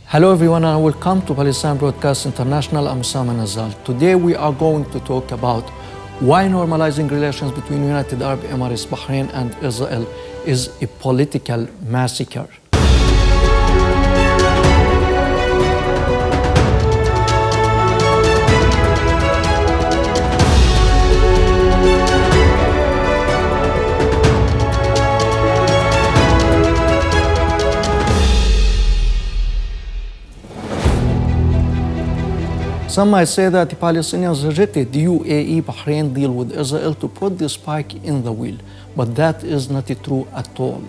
Hello everyone and welcome to Palestine Broadcast International. I'm Osama Nazal. Today we are going to talk about why normalizing relations between United Arab Emirates, Bahrain and Israel is a political massacre. Some might say that the Palestinians rejected the UAE-Bahrain deal with Israel to put the spike in the wheel, but that is not true at all.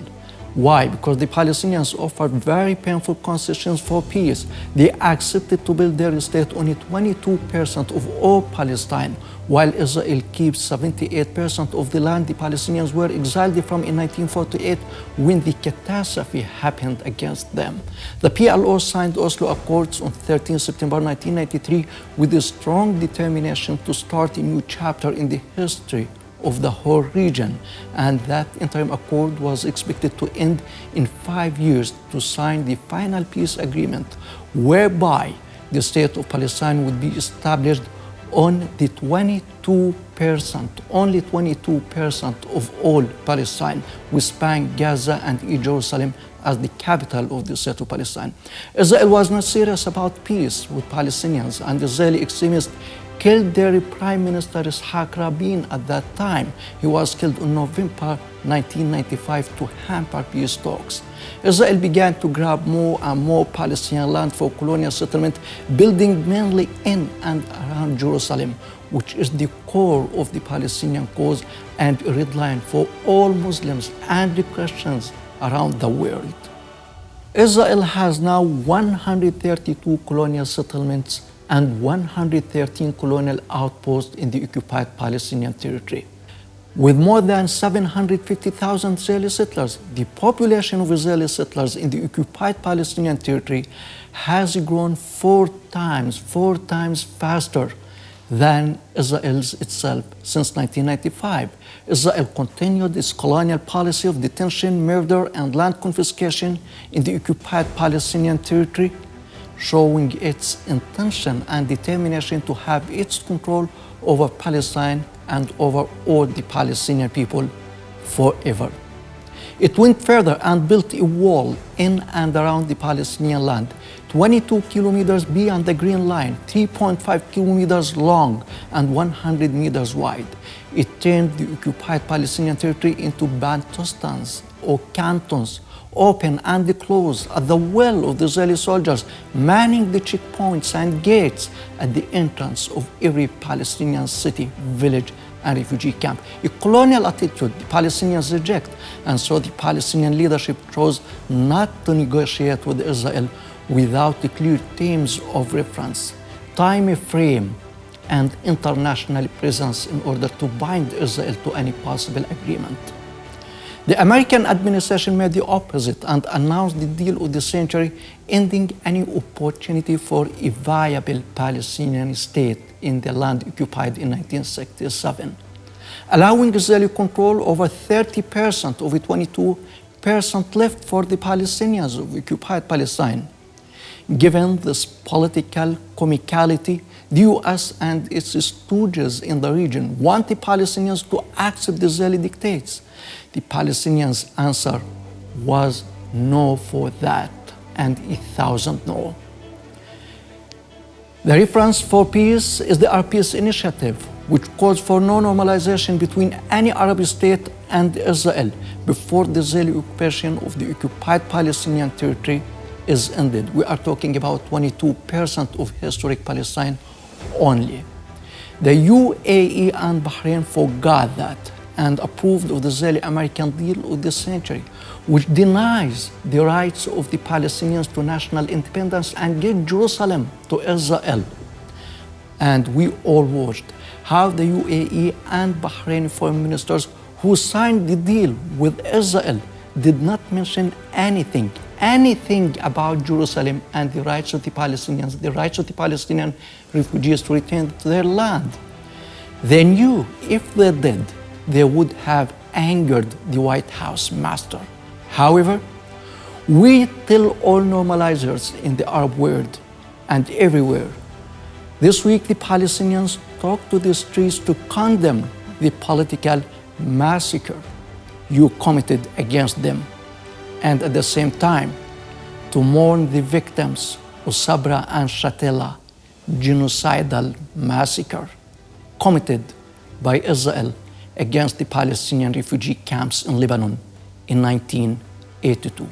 Why? Because the Palestinians offered very painful concessions for peace. They accepted to build their state on 22% of all Palestine, while Israel keeps 78% of the land the Palestinians were exiled from in 1948 when the catastrophe happened against them. The PLO signed Oslo Accords on 13 September 1993 with a strong determination to start a new chapter in the history of the whole region, and that interim accord was expected to end in 5 years to sign the final peace agreement, whereby the state of Palestine would be established on the 22%, only 22% of all Palestine, with spanning Gaza and East Jerusalem as the capital of the state of Palestine. Israel was not serious about peace with Palestinians, and Israeli extremists killed their Prime Minister Yitzhak Rabin at that time. He was killed in November 1995 to hamper peace talks. Israel began to grab more and more Palestinian land for colonial settlement, building mainly in and around Jerusalem, which is the core of the Palestinian cause and a red line for all Muslims and Christians around the world. Israel has now 132 colonial settlements and 113 colonial outposts in the occupied Palestinian territory. With more than 750,000 Israeli settlers, the population of Israeli settlers in the occupied Palestinian territory has grown four times faster than Israel's itself since 1995. Israel continued its colonial policy of detention, murder, and land confiscation in the occupied Palestinian territory, showing its intention and determination to have its control over Palestine and over all the Palestinian people forever. It went further and built a wall in and around the Palestinian land, 22 kilometers beyond the Green Line, 3.5 kilometers long and 100 meters wide. It turned the occupied Palestinian territory into bantustans or cantons, open and closed at the will of the Israeli soldiers, manning the checkpoints and gates at the entrance of every Palestinian city, village, and refugee camp. A colonial attitude the Palestinians reject, and so the Palestinian leadership chose not to negotiate with Israel without the clear terms of reference, time frame, and international presence in order to bind Israel to any possible agreement. The American administration made the opposite and announced the deal of the century, ending any opportunity for a viable Palestinian state in the land occupied in 1967, allowing Israeli control over 30% of the 22% left for the Palestinians of occupied Palestine. Given this political comicality, the US and its stooges in the region want the Palestinians to accept the Israeli dictates. The Palestinians' answer was no for that, and 1,000 no. The reference for peace is the RPS initiative, which calls for no normalization between any Arab state and Israel before the Israeli occupation of the occupied Palestinian territory is ended. We are talking about 22% of historic Palestine only. The UAE and Bahrain forgot that and approved of the Israeli-American deal of the century, which denies the rights of the Palestinians to national independence and gave Jerusalem to Israel. And we all watched how the UAE and Bahraini foreign ministers who signed the deal with Israel did not mention anything about Jerusalem and the rights of the Palestinians, the rights of the Palestinian refugees to return to their land. They knew if they did, they would have angered the White House master. However, We tell all normalizers in the Arab world and everywhere. This week, the Palestinians talked to the streets to condemn the political massacre you committed against them, and at the same time, to mourn the victims of Sabra and Shatila genocidal massacre committed by Israel against the Palestinian refugee camps in Lebanon in 1982.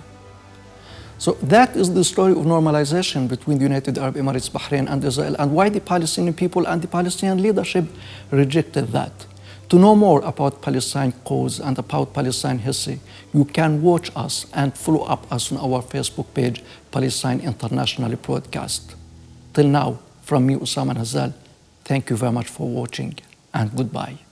So that is the story of normalization between the United Arab Emirates, Bahrain, and Israel, and why the Palestinian people and the Palestinian leadership rejected that. To know more about Palestine cause and about Palestine history, you can watch us and follow up us on our Facebook page, Palestine International Broadcast. Till now, from me, Usama Nazal, thank you very much for watching, and goodbye.